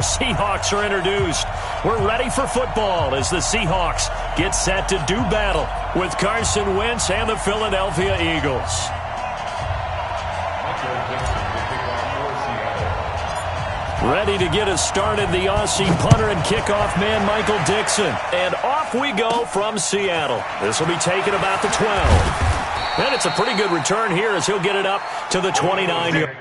Seahawks are introduced. We're ready for football as the Seahawks get set to do battle with Carson Wentz and the Philadelphia Eagles. Ready to get us started, the Aussie punter and kickoff man, Michael Dixon. And off we go from Seattle. This will be taken about the 12. And it's a pretty good return here as he'll get it up to the 29-yard.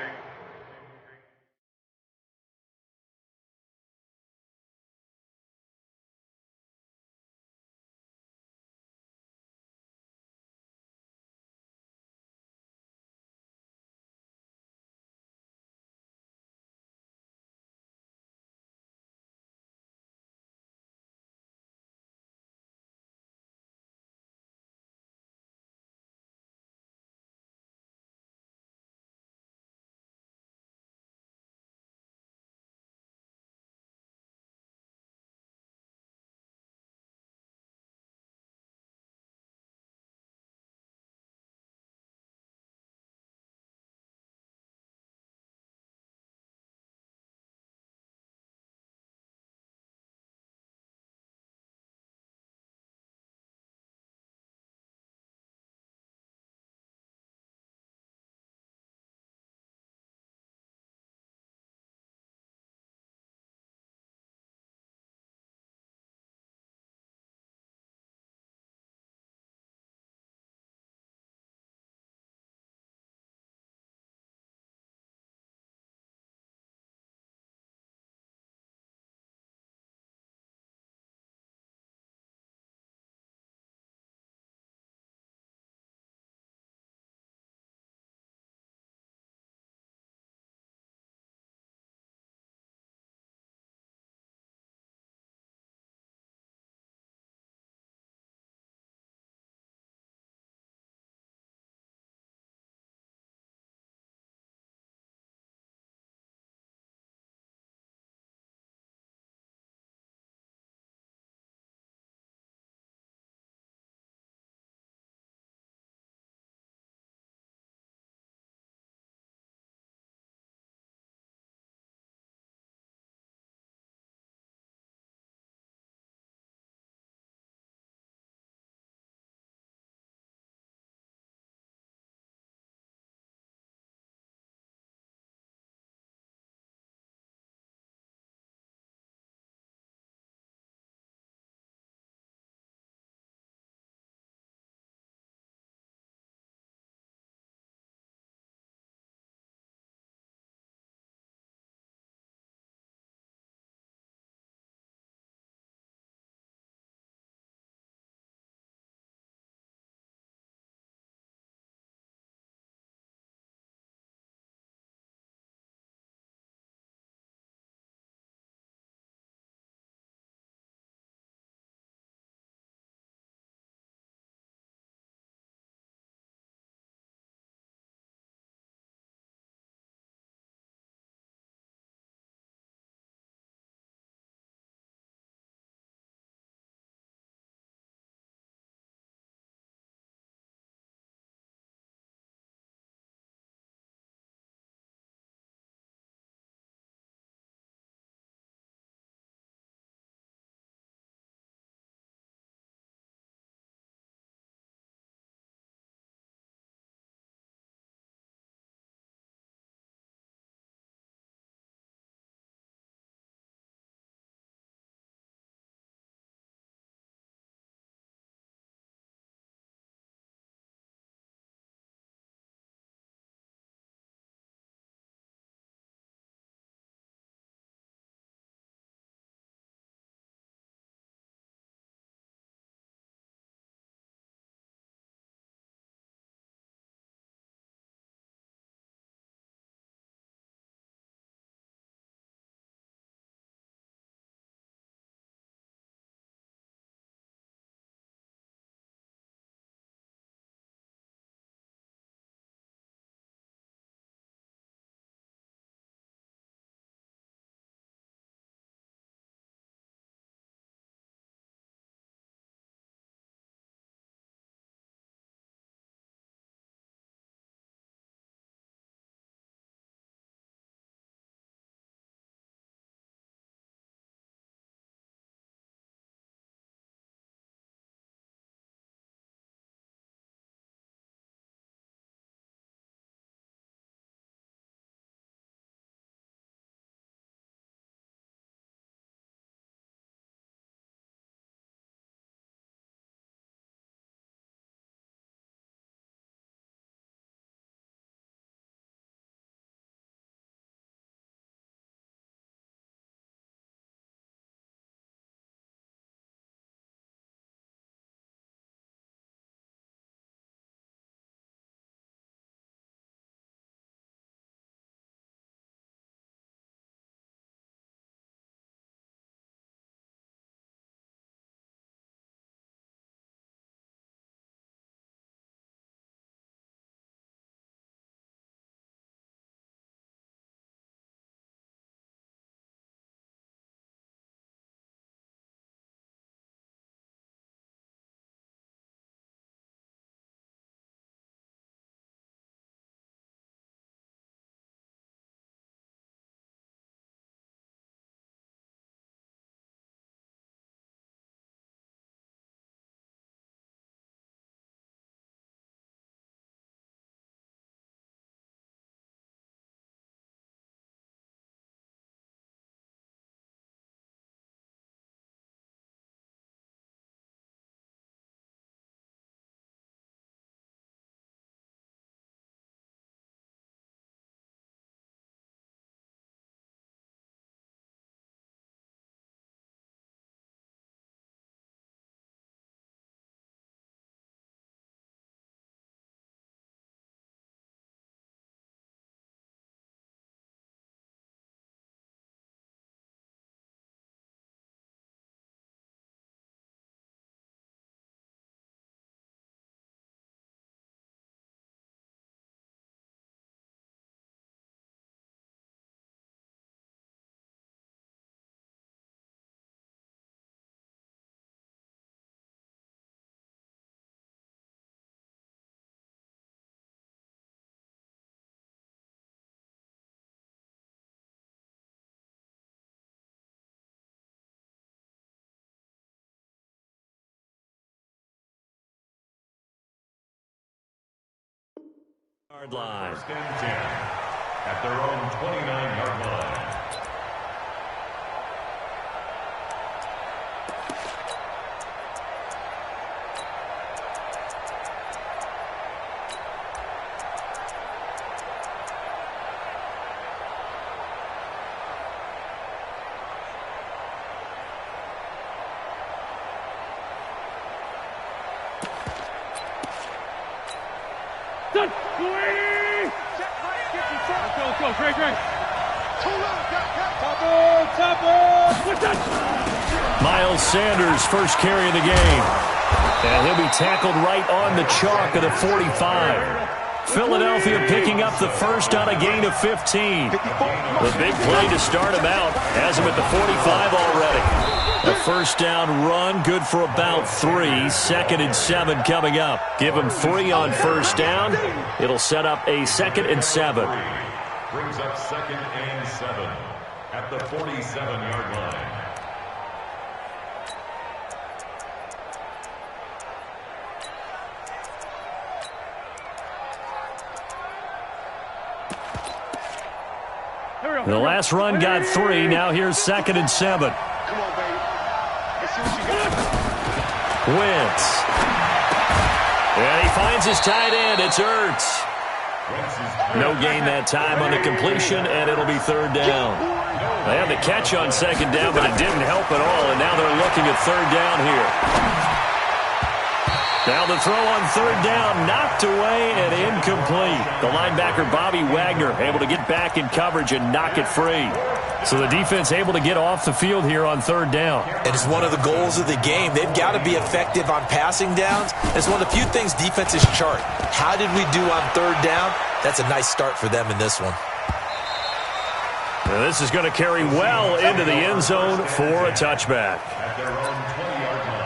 Yard line. First and 10 at their own 29-yard line. Done. Go, Greg. Miles Sanders, first carry of the game. And he'll be tackled right on the chalk of the 45. Philadelphia picking up the first on a gain of 15. The big play to start him out has him at the 45 already. A first down run, good for about 3. 2nd and 7 coming up. Give him 3 on first down. It'll set up a 2nd and 7. Brings up 2nd and 7 at the 47-yard line. The last run got 3. Now here's 2nd and 7. Come on, baby. Let's see what you got. Wentz. And he finds his tight end. It's Ertz. No gain that time on the completion, and it'll be 3rd down. They had the catch on 2nd down, but it didn't help at all, and now they're looking at 3rd down here. Now the throw on 3rd down, knocked away and incomplete. The linebacker, Bobby Wagner, able to get back in coverage and knock it free. So the defense able to get off the field here on 3rd down. And it's one of the goals of the game. They've got to be effective on passing downs. It's one of the few things defenses chart. How did we do on 3rd down? That's a nice start for them in this one. And this is going to carry well into the end zone for a touchback. At their own 20-yard line.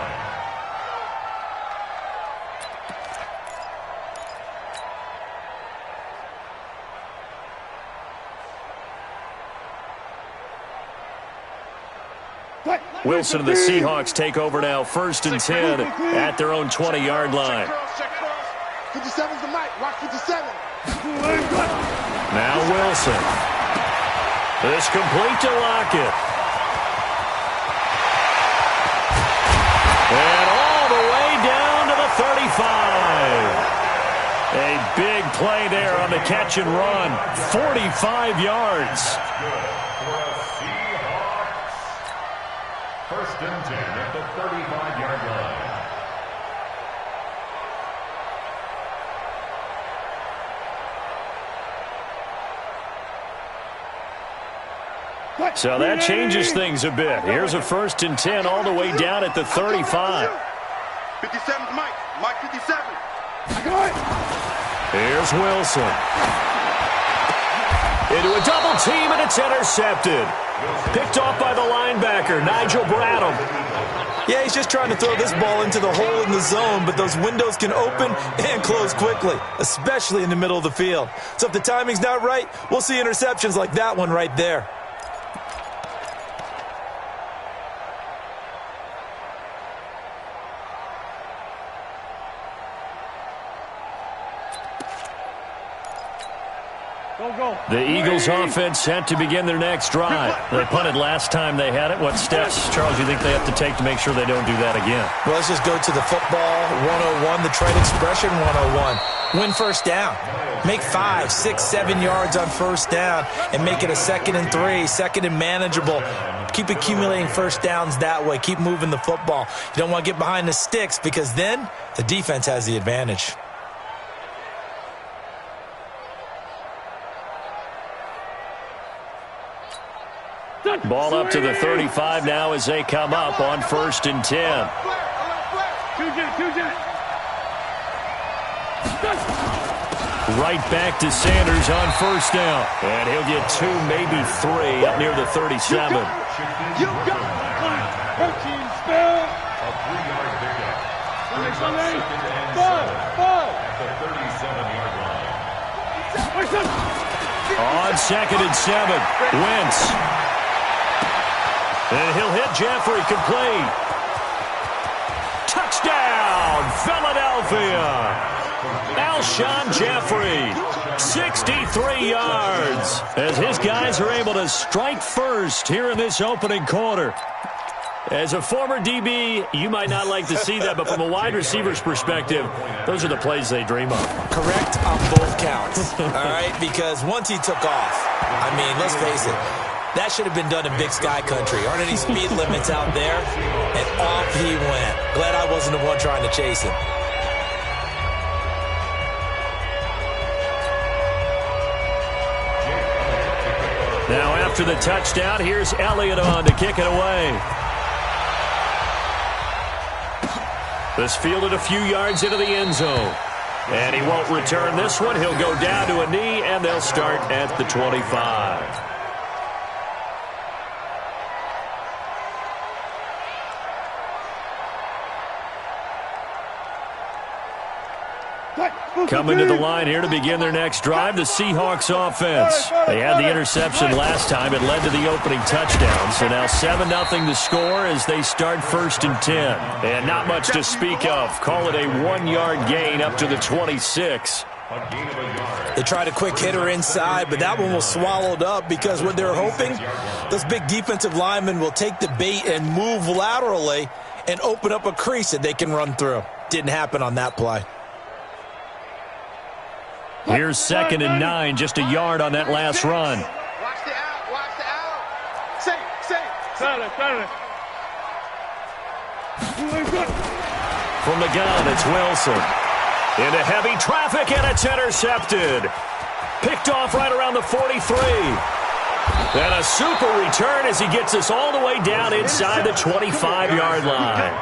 Wilson and the Seahawks take over now, 1st and 10 at their own 20-yard line. Check cross. 57's the mic. Rock 57. Now Wilson. This complete to Lockett. And all the way down to the 35. A big play there on the catch and run. 45 yards. First and 10 at the 35-yard line. So that changes things a bit. Here's a 1st and 10 all the way down at the 35. 57's Mike. Mike 57. I got it. Here's Wilson. Into a double team, and it's intercepted. Picked off by the linebacker, Nigel Bradham. Yeah, he's just trying to throw this ball into the hole in the zone, but those windows can open and close quickly, especially in the middle of the field. So if the timing's not right, we'll see interceptions like that one right there. The Eagles offense set to begin their next drive. They punted last time they had it. What steps, Charles, you think they have to take to make sure they don't do that again? Well, let's just go to the football 101, the trade expression 101. Win first down. Make 5, 6, 7 yards on first down and make it a 2nd and 3, 2nd and manageable. Keep accumulating first downs that way. Keep moving the football. You don't want to get behind the sticks because then the defense has the advantage. Ball up to the 35 now as they come up on 1st and 10. Right back to Sanders on 1st down. And he'll get 2, maybe 3 up near the 37. You got it. 13 spell. A 3-yard pickup. Brings up 2nd and 7 at the 37-yard line. On 2nd and 7, Wentz. And he'll hit Jeffrey, complete. Touchdown, Philadelphia. Alshon Jeffrey, 63 yards, as his guys are able to strike first here in this opening quarter. As a former DB, you might not like to see that, but from a wide receiver's perspective, those are the plays they dream of. Correct on both counts, all right? Because once he took off, I mean, let's face it, that should have been done in Big Sky Country. Aren't any speed limits out there? And off he went. Glad I wasn't the one trying to chase him. Now after the touchdown, here's Elliott on to kick it away. This fielded a few yards into the end zone. And he won't return this one. He'll go down to a knee, and they'll start at the 25. Coming to the line here to begin their next drive, the Seahawks offense. They had the interception last time. It led to the opening touchdown. So now 7-0 to score as they start 1st and 10. And not much to speak of. Call it a 1-yard gain up to the 26. They tried a quick hitter inside, but that one was swallowed up because what they're hoping, those big defensive linemen will take the bait and move laterally and open up a crease that they can run through. Didn't happen on that play. Here's 2nd and 9, just a yard on that last run. Watch the out, watch the out. Say. From the gun, it's Wilson. Into heavy traffic, and it's intercepted. Picked off right around the 43. And a super return as he gets us all the way down inside the 25-yard line.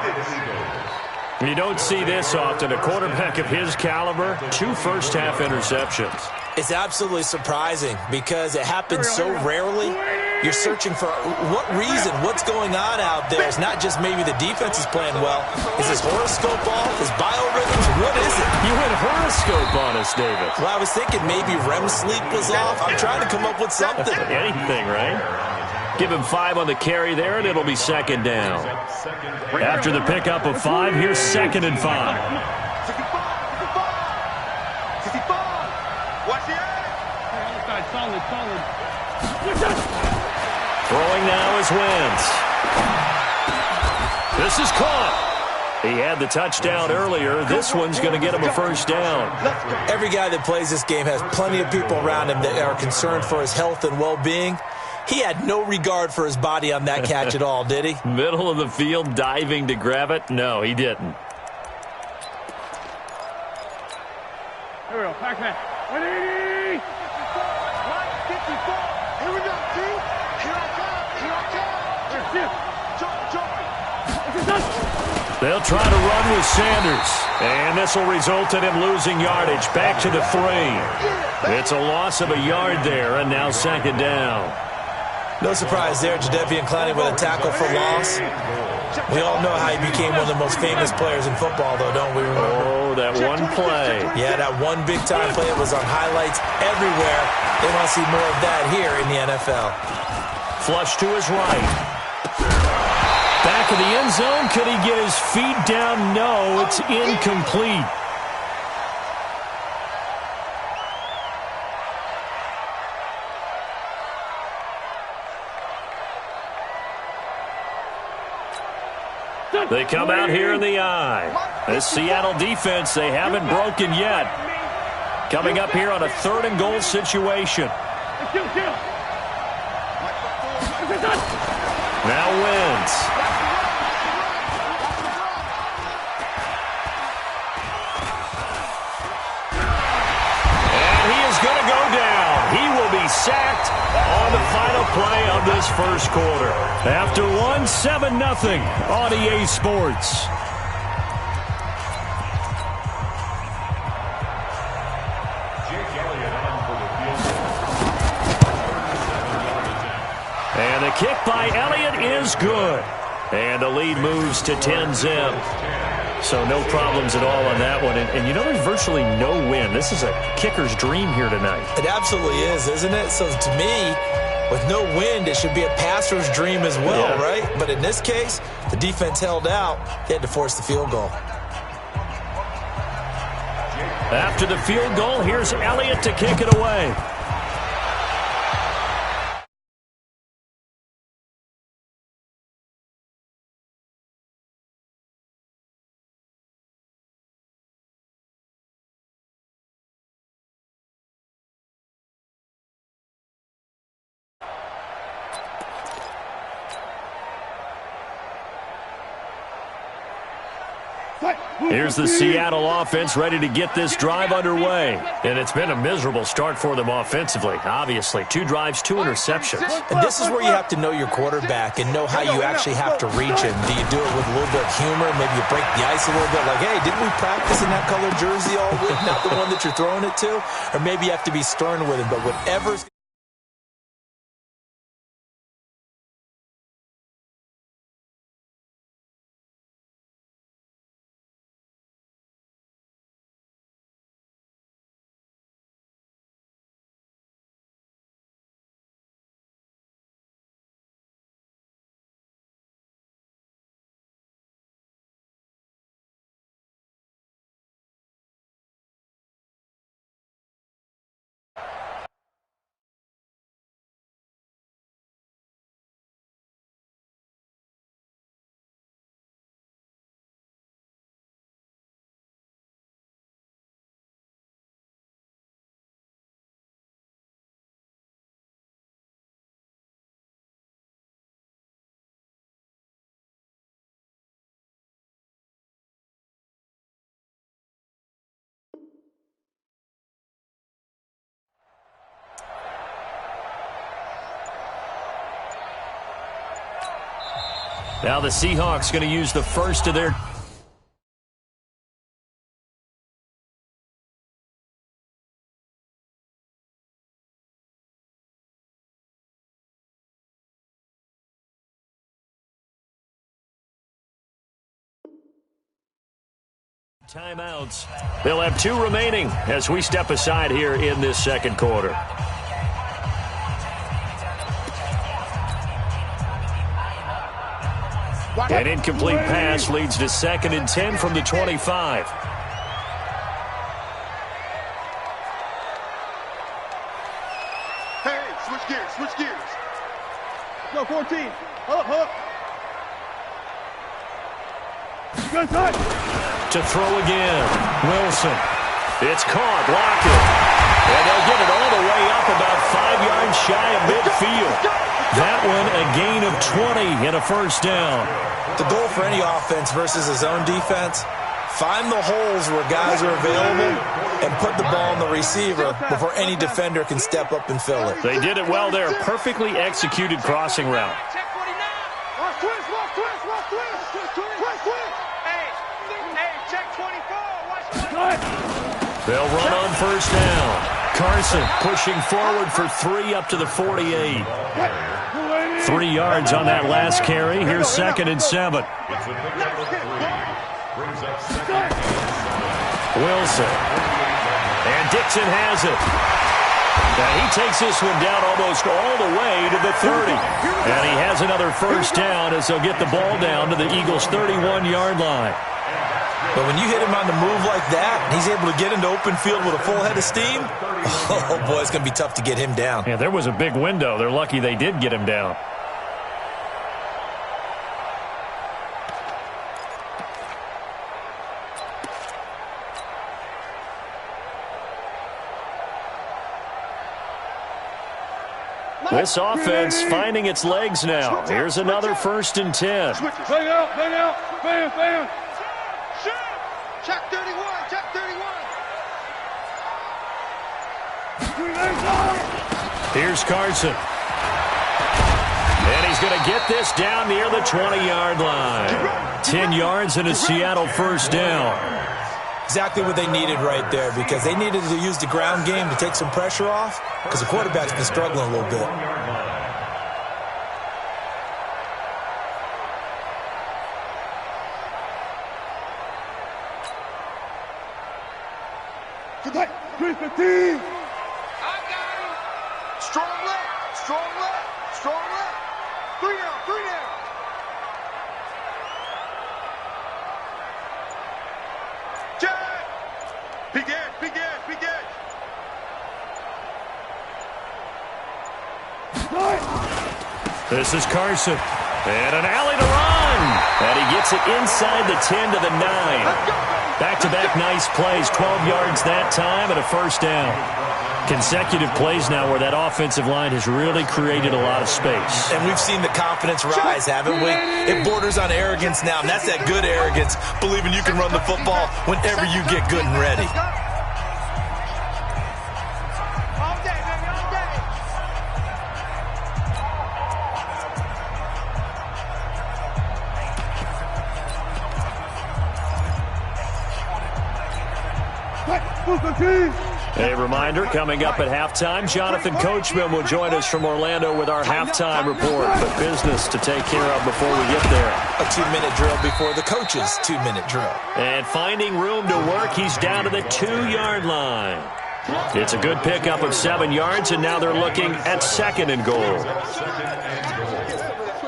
You don't see this often. A quarterback of his caliber, 2 first-half interceptions. It's absolutely surprising because it happens so rarely. You're searching for what reason, what's going on out there. It's not just maybe the defense is playing well. Is his horoscope off? His biorhythms? What is it? You went horoscope on us, David. Well, I was thinking maybe REM sleep was off. I'm trying to come up with something. Anything, right? Give him 5 on the carry there, and it'll be 2nd down. After the pickup of 5, here's 2nd and 5. 65. Watch the eye. Solid. Throwing now is Wentz. This is caught. He had the touchdown earlier. This one's going to get him a 1st down. Every guy that plays this game has plenty of people around him that are concerned for his health and well-being. He had no regard for his body on that catch at all, did he? Middle of the field, diving to grab it? No, he didn't. Here we go, Pac-Man. 180! 154. Here we go, T. Here I come. They'll try to run with Sanders. And this will result in him losing yardage. Back to the 3. It's a loss of a yard there, and now 2nd down. No surprise there, Jadeveon Clowney with a tackle for loss. We all know how he became one of the most famous players in football, though, don't we? Oh, that one play. Yeah, that one big-time play. It was on highlights everywhere. They want to see more of that here in the NFL. Flush to his right. Back of the end zone. Could he get his feet down? No, it's incomplete. They come out here in the eye. This Seattle defense, they haven't broken yet. Coming up here on a 3rd and goal situation. Now Wentz. And he is going to go down. He will be sacked on the final play of this 1st quarter. After 7-0 on EA Sports. And the kick by Elliott is good. And the lead moves to 10-zip. So no problems at all on that one. And you know, there's virtually no win. This is a kicker's dream here tonight. It absolutely is, isn't it? So to me, with no wind, it should be a passer's dream as well, right? But in this case, the defense held out. They had to force the field goal. After the field goal, here's Elliott to kick it away. Here's the Seattle offense ready to get this drive underway. And it's been a miserable start for them offensively, obviously. 2 drives, 2 interceptions. And this is where you have to know your quarterback and know how you actually have to reach him. Do you do it with a little bit of humor? Maybe you break the ice a little bit like, hey, didn't we practice in that colored jersey all week? Not the one that you're throwing it to? Or maybe you have to be stern with him. But whatever's Now the Seahawks going to use the first of their timeouts. They'll have 2 remaining as we step aside here in this second quarter. An incomplete pass leads to 2nd and 10 from the 25. Hey, switch gears, switch gears. Go, 14. Up. Good touch. To throw again. Wilson. It's caught. Lockett. And they'll get it all the way up about 5 yards shy of midfield. That one a gain of 20 and a first down. the goal for any offense versus a zone defense, find the holes where guys are available and put the ball on the receiver before any defender can step up and fill it. They did it well there. Perfectly executed crossing route. They'll run on first down. Carson pushing forward for 3 up to the 48. 3 yards on that last carry. Here's 2nd and 7. Wilson. And Dixon has it. And he takes this one down almost all the way to the 30. And he has another first down as they'll get the ball down to the Eagles' 31-yard line. But when you hit him on the move like that, he's able to get into open field with a full head of steam, oh boy, it's going to be tough to get him down. Yeah, there was a big window. They're lucky they did get him down. This offense finding its legs now. Here's another 1st and 10. Bang out, bam, bam. Check 31, check 31. Here's Carson. And he's going to get this down near the 20-yard line. 10 yards and a Seattle first down. Exactly what they needed right there, because they needed to use the ground game to take some pressure off, because the quarterback's been struggling a little bit. Tonight, 315. I got him. Strong left, strong left, strong left. 3 down, 3 down. Jack. Peek This is Carson. And an alley to run. And he gets it inside the 10 to the 9. Back-to-back nice plays. 12 yards that time and a first down. Consecutive plays now where that offensive line has really created a lot of space. And we've seen the confidence rise, haven't we? It borders on arrogance now, and that's that good arrogance, believing you can run the football whenever you get good and ready. A reminder, coming up at halftime, Jonathan Coachman will join us from Orlando with our halftime report. But business to take care of before we get there. A 2-minute drill before the coach's 2-minute drill. And finding room to work, he's down to the 2-yard line. It's a good pickup of 7 yards, and now they're looking at 2nd and goal.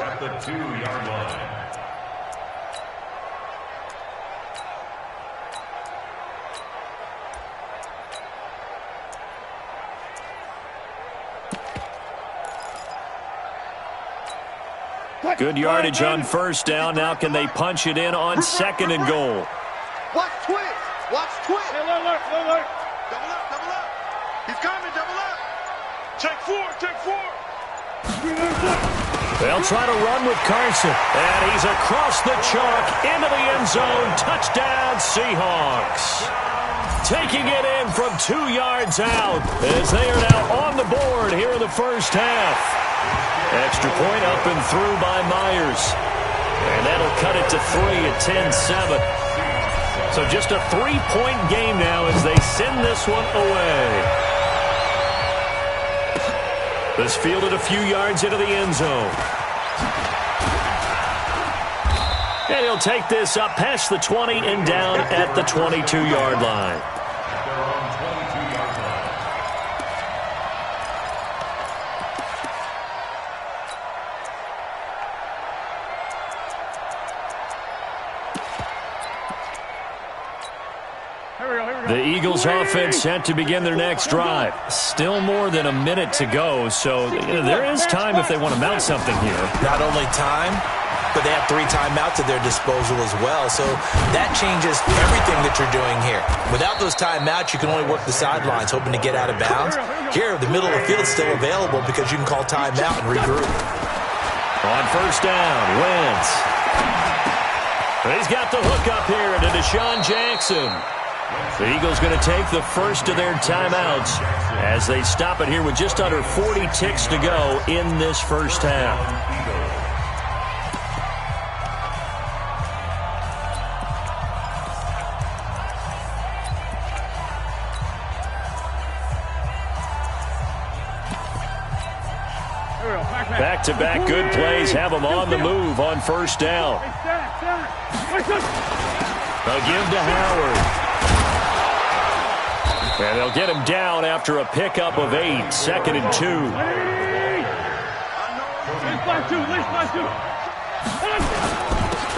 At the 2-yard line. Good yardage on first down. Now can they punch it in on 2nd and goal? Watch twist. Watch twist. Hey, alert. Double up. Double up. He's coming. Double up. Take 4. Take 4. They'll try to run with Carson. And he's across the chalk into the end zone. Touchdown, Seahawks. Taking it in from 2 yards out as they are now on the board here in the first half. Extra point up and through by Myers. And that'll cut it to 3 at 10-7. So just a 3-point game now as they send this one away. This fielded a few yards into the end zone. And he'll take this up past the 20 and down at the 22-yard line. The Eagles offense set to begin their next drive. Still more than a minute to go, so there is time if they want to mount something here. Not only time, but they have 3 timeouts at their disposal as well, so that changes everything that you're doing here. Without those timeouts, you can only work the sidelines, hoping to get out of bounds. Here, the middle of the field is still available because you can call timeout and regroup. On first down, Wentz. He's got the hook up here to Deshaun Jackson. The Eagles going to take the first of their timeouts as they stop it here with just under 40 ticks to go in this first half. Back-to-back good plays have them on the move on first down. They'll give to Howard. And they'll get him down after a pickup of 8, 2nd and 2.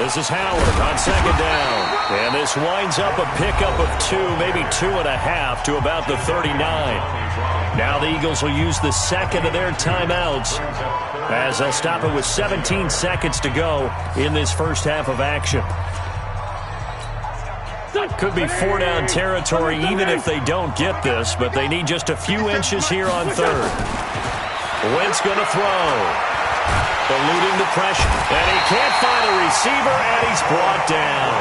This is Howard on 2nd down. And this winds up a pickup of 2, maybe 2.5 to about the 39. Now the Eagles will use the second of their timeouts as they'll stop it with 17 seconds to go in this first half of action. Could be 4-down territory even if they don't get this, but they need just a few inches here on 3rd. Wentz going to throw. Eluding the pressure. And he can't find a receiver, and he's brought down.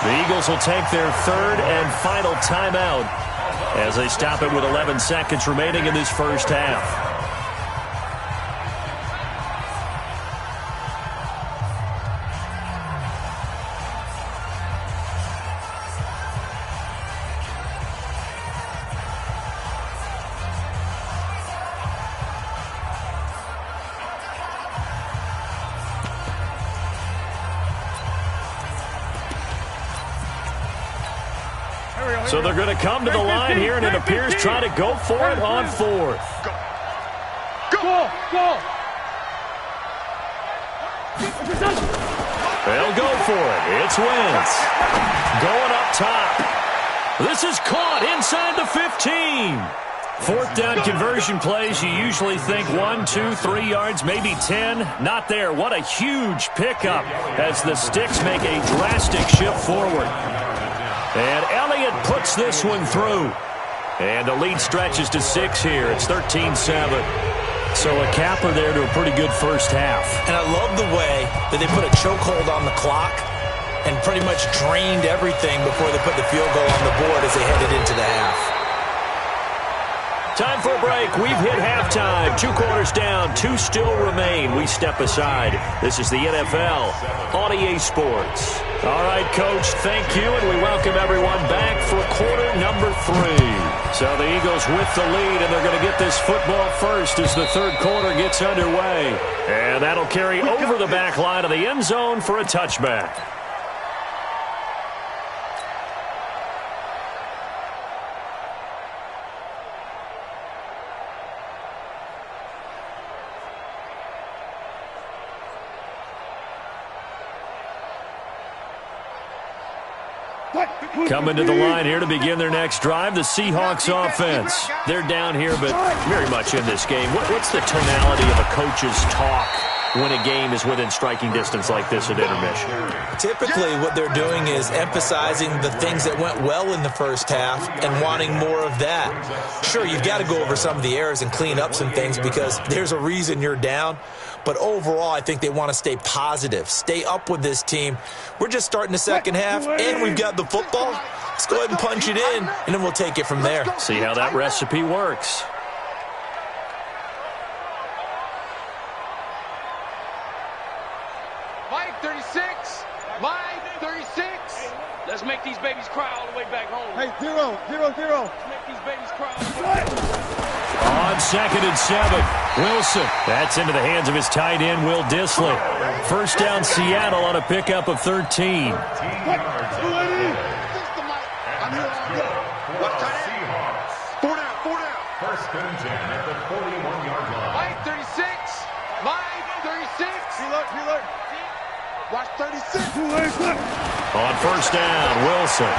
The Eagles will take their 3rd and final timeout as they stop it with 11 seconds remaining in this first half. So they're going to come to the line here, and it appears try to go for it on 4th. Go! They'll go for it. It's Wentz. Going up top. This is caught inside the 15. Fourth down conversion plays, you usually think 1, 2, 3 yards, maybe 10. Not there. What a huge pickup as the Sticks make a drastic shift forward. And Elliott puts this one through. And the lead stretches to 6 here. It's 13-7. So a capper there to a pretty good first half. And I love the way that they put a chokehold on the clock and pretty much drained everything before they put the field goal on the board as they headed into the half. Time for a break. We've hit halftime. 2 quarters down. 2 still remain. We step aside. This is the NFL on EA Sports. All right, Coach, thank you, and we welcome everyone back for quarter number 3. So the Eagles with the lead, and they're going to get this football first as the third quarter gets underway. And that'll carry over the back line of the end zone for a touchback. Coming to the line here to begin their next drive, the Seahawks offense. They're down here, but very much in this game. What's the tonality of a coach's talk when a game is within striking distance like this at intermission? Typically, what they're doing is emphasizing the things that went well in the first half and wanting more of that. Sure, you've got to go over some of the errors and clean up some things because there's a reason you're down. But overall, I think they want to stay positive, stay up with this team. We're just starting the second half, and we've got the football. Let's go ahead and punch it in, and then we'll take it from there. See how that recipe works. Mike 36. Mike 36. Let's make these babies cry all the way back home. Hey, 0, 0, 0. Let's make these babies cry all the way back home. On 2nd and 7, Wilson. That's into the hands of his tight end, Will Dissly. First down, Seattle on a pickup of 13. First and 10 at the 41-yard line. Mike 36. Mike 36. Reload. Watch 36. On first down, Wilson.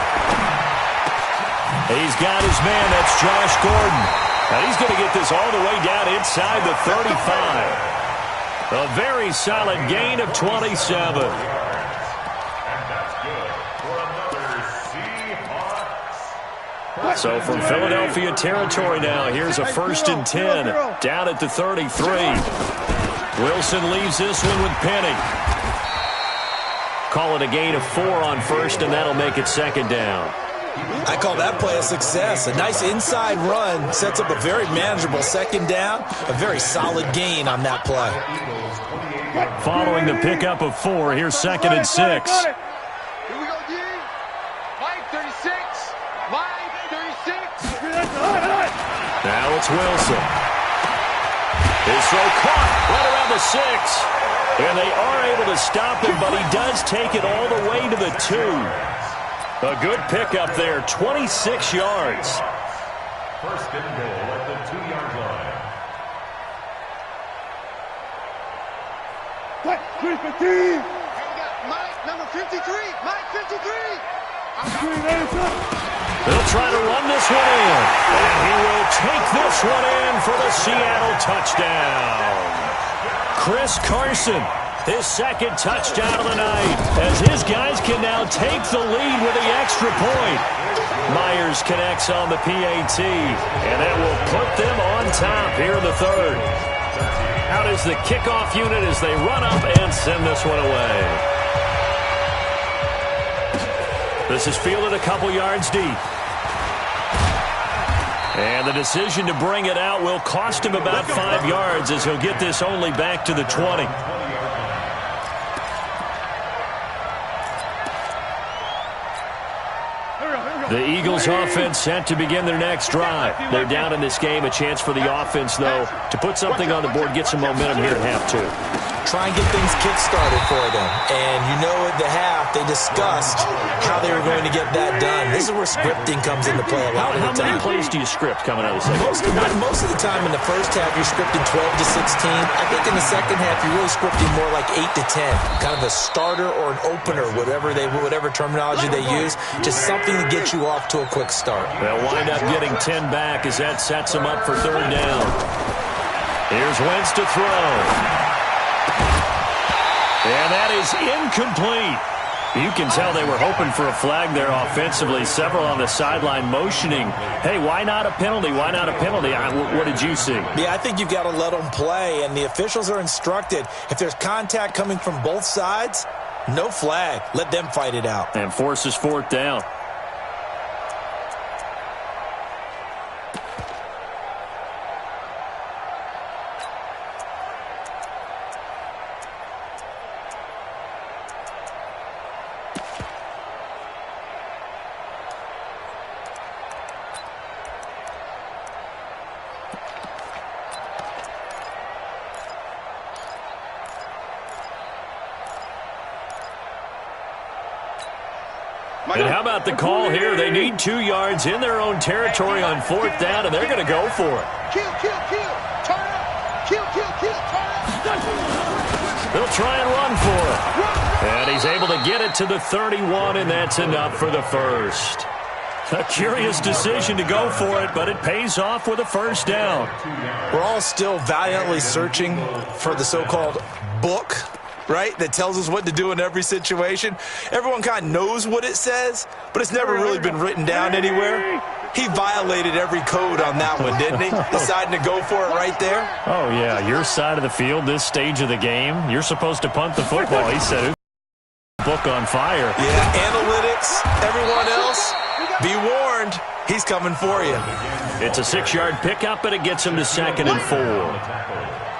He's got his man. That's Josh Gordon. Now he's going to get this all the way down inside the 35. A very solid gain of 27. And that's good for another Seahawks. So from Philadelphia territory now, here's a 1st and 10 down at the 33. Wilson leaves this one with Penny. Call it a gain of 4 on first, and that'll make it 2nd down. I call that play a success. A nice inside run sets up a very manageable 2nd down. A very solid gain on that play. Following the pickup of 4, here's 2nd and 6. Here we go, D. Mike 36. Mike 36. Now it's Wilson. His throw caught right around the 6. And they are able to stop him, but he does take it all the way to the 2. A good pickup there, 26 yards. First and goal at the 2-yard line. Here we got Mike, number 53. Mike 53. They'll try to run this one in. And he will take this one in for the Seattle touchdown. Chris Carson, his 2nd touchdown of the night, as his guys can now take the lead with the extra point. Myers connects on the PAT, and that will put them on top here in the 3rd. Out is the kickoff unit as they run up and send this one away. This is fielded a couple yards deep. And the decision to bring it out will cost him about 5 yards as he'll get this only back to the 20. The Eagles offense set to begin their next drive. They're down in this game. A chance for the offense, though, to put something on the board, get some momentum here at half 2. try and get things kick-started for them. And you know at the half, they discussed how they were going to get that done. This is where scripting comes into play a lot of the time. How many plays do you script coming out of the second? Most of the time in the first half, you're scripting 12 to 16. I think in the second half, you're really scripting more like 8 to 10. Kind of a starter or an opener, whatever terminology they use. Just something to get you off to a quick start. They'll wind up getting 10 back as that sets them up for third down. Here's Wentz to throw. And that is incomplete. You can tell they were hoping for a flag there offensively. Several on the sideline motioning, hey, why not a penalty? Why not a penalty? What did you see? Yeah, I think you've got to let them play, and the officials are instructed. If there's contact coming from both sides, no flag. Let them fight it out. And forces fourth down. And how about the call here? They need 2 yards in their own territory on fourth down, and they're going to go for it. Kill, kill, kill. Turn up. Kill, kill, kill. Turn up. They'll try and run for it. And he's able to get it to the 31, and that's enough for the first. A curious decision to go for it, but it pays off with a first down. We're all still valiantly searching for the so-called book, right, that tells us what to do in every situation. Everyone kind of knows what it says, but it's never really been written down anywhere. He violated every code on that one, didn't he? Deciding to go for it right there. Oh, yeah, your side of the field, this stage of the game, you're supposed to punt the football. He said, book on fire. Yeah, analytics, everyone else, be warned, he's coming for you. It's a 6-yard pickup, and it gets him to 2nd and 4.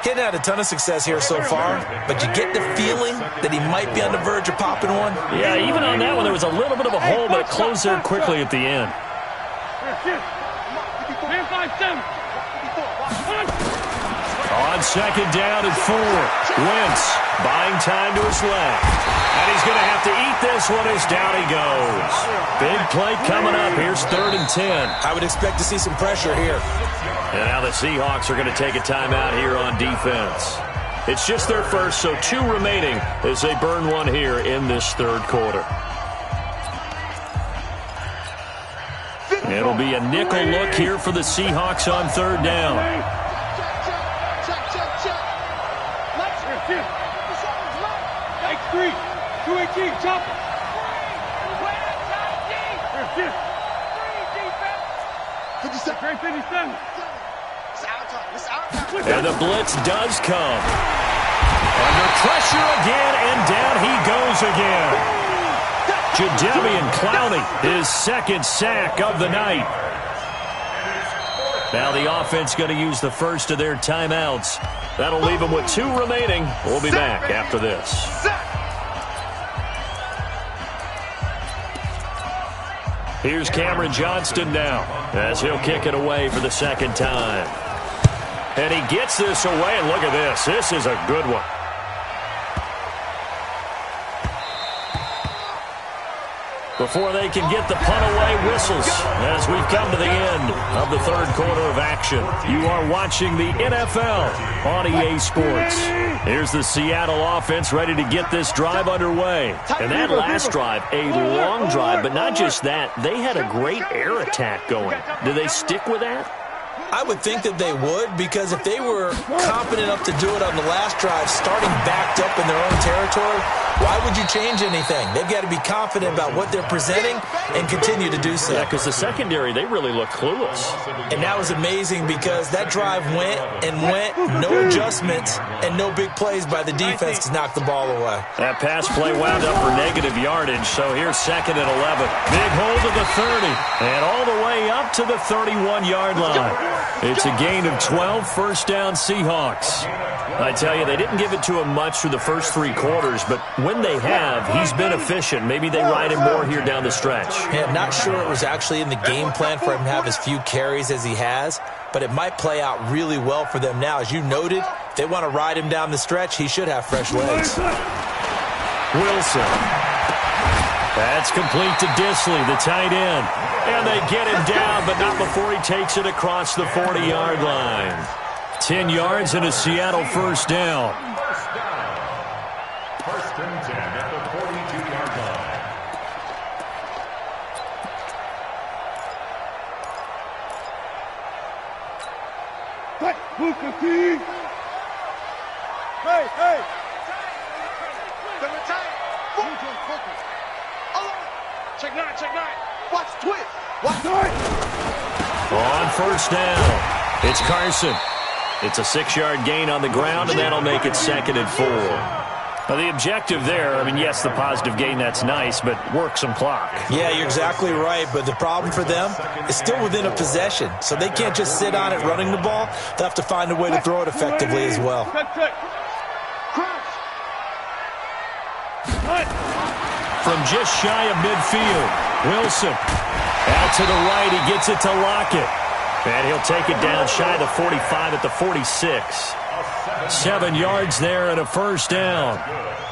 He had a ton of success here so far, but you get the feeling that he might be on the verge of popping one. Yeah, even on that one, there was a little bit of a hole, but it closed there quickly at the end. On 2nd down and 4, Wentz buying time to his left. And he's going to have to eat this one as down he goes. Big play coming up. Here's 3rd and 10. I would expect to see some pressure here. And now the Seahawks are going to take a timeout here on defense. It's just their first, so 2 remaining as they burn one here in this third quarter. It'll be a nickel look here for the Seahawks on 3rd down. Take 3. 2-18, chop it. And the blitz does come. Under pressure again, and down he goes again. Jadeveon Clowney, his 2nd sack of the night. Now the offense going to use the first of their timeouts. That'll leave them with 2 remaining. We'll be back after this. Here's Cameron Johnston now as he'll kick it away for the 2nd time. And he gets this away, and look at this. This is a good one. Before they can get the punt away, whistles as we've come to the end of the third quarter of action. You are watching the NFL on EA Sports. Here's the Seattle offense ready to get this drive underway. And that last drive, a long drive, but not just that. They had a great air attack going. Do they stick with that? I would think that they would, because if they were confident enough to do it on the last drive, starting backed up in their own territory, why would you change anything? They've got to be confident about what they're presenting and continue to do so. Yeah, because the secondary, they really look clueless. And that was amazing because that drive went and went, no adjustments, and no big plays by the defense to knock the ball away. That pass play wound up for negative yardage, so here's 2nd and 11. Big hold to the 30, and all the way up to the 31-yard line. It's a gain of 12, first down Seahawks. I tell you, they didn't give it to him much through the first 3 quarters, but when they have, he's been efficient. Maybe they ride him more here down the stretch. Yeah, I'm not sure it was actually in the game plan for him to have as few carries as he has, but it might play out really well for them now. As you noted, If they want to ride him down the stretch, he should have fresh legs. Wilson. That's complete to Disley, the tight end. And they get him down, but not before he takes it across the 40-yard line. 10 yards and a Seattle first down. First and 10 at the 42-yard line. Hey, Booker T. Hey, hey. Double tight. Check nine, check nine. Watch twist. Watch On first down, it's Carson. It's a 6-yard gain on the ground, and that'll make it second and 4. Now, the objective there, I mean, yes, the positive gain, that's nice, but work some clock. Yeah, you're exactly right, but the problem for them is still within a possession, so they can't just sit on it running the ball. They'll have to find a way to throw it effectively as well. From just shy of midfield, Wilson. Out to the right, he gets it to Lockett. And he'll take it down shy of the 45 at the 46. 7 yards there and a first down.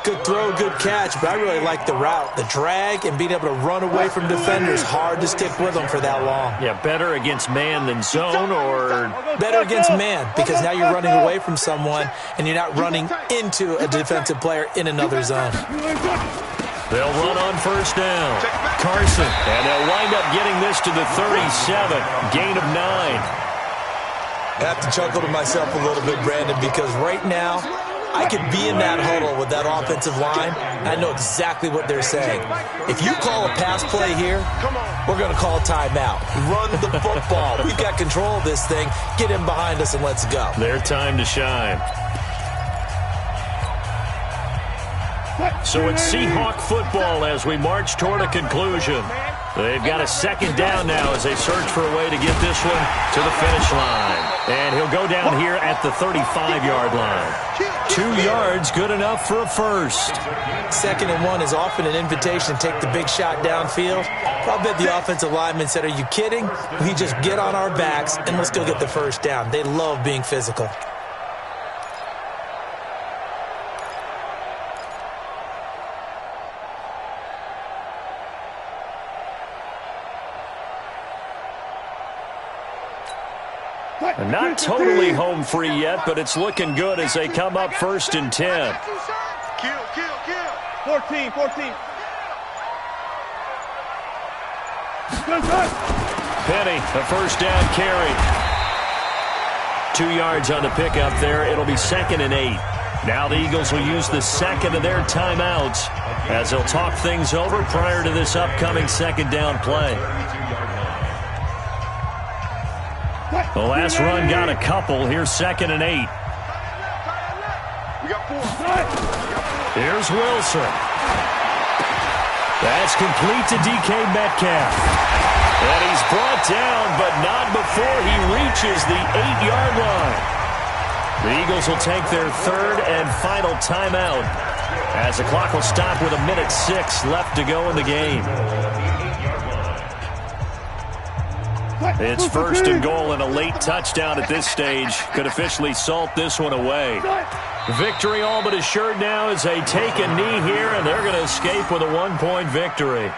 Good throw, good catch, but I really like the route. The drag and being able to run away from defenders, hard to stick with them for that long. Yeah, better against man than zone, or better against man, because now you're running away from someone and you're not running into a defensive player in another zone. They'll run on first down. Carson, and they'll wind up getting this to the 37. Gain of 9. I have to chuckle to myself a little bit, Brandon, because right now I could be in that huddle with that offensive line. I know exactly what they're saying. If you call a pass play here, we're going to call timeout. Run the football. We've got control of this thing. Get in behind us and let's go. Their time to shine. So it's Seahawk football as we march toward a conclusion. They've got a second down now as they search for a way to get this one to the finish line. And he'll go down here at the 35-yard line. 2 yards, good enough for a first. 2nd and 1 is often an invitation to take the big shot downfield. I bet the offensive lineman said, are you kidding? We just get on our backs and let's go get the first down. They love being physical. Not totally home free yet, but it's looking good as they come up 1st and 10. Kill. 14. Penny, a first down carry. 2 yards on the pickup there. It'll be 2nd and 8. Now the Eagles will use the second of their timeouts as they'll talk things over prior to this upcoming second down play. The last run got a couple. Here's 2nd and 8. We got 4. Here's Wilson. That's complete to DK Metcalf. And he's brought down, but not before he reaches the 8-yard line. The Eagles will take their 3rd and final timeout as the clock will stop with 1:06 left to go in the game. It's 1st and goal, and a late touchdown at this stage could officially salt this one away. Victory all but assured now as they take a knee here, and they're going to escape with a 1-point victory.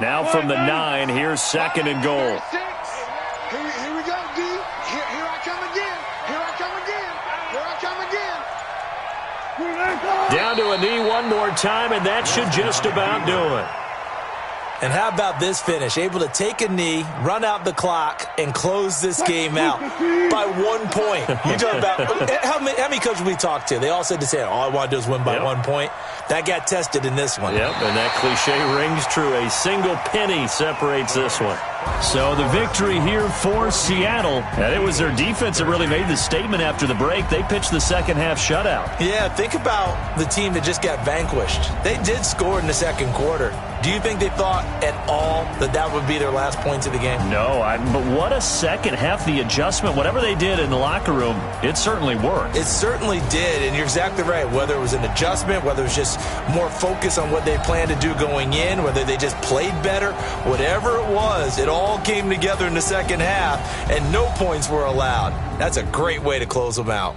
Now from the 9, here's 2nd and goal. Here we go, D. Here I come again. Here I come again. Down to a knee one more time, and that should just about do it. And how about this finish? Able to take a knee, run out the clock, and close this game out by 1 point. You talk about how many coaches we talked to? They all said the same. All I want to do is win by 1 point. That got tested in this one. Yep, and that cliche rings true. A single penny separates this one. So the victory here for Seattle. And it was their defense that really made the statement after the break. They pitched the second half shutout. Yeah, think about the team that just got vanquished. They did score in the second quarter. Do you think they thought at all that that would be their last points of the game? No, but what a second half. The adjustment, whatever they did in the locker room, it certainly worked. It certainly did, and you're exactly right. Whether it was an adjustment, whether it was just more focus on what they planned to do going in, whether they just played better, whatever it was, it all came together in the second half, and no points were allowed. That's a great way to close them out.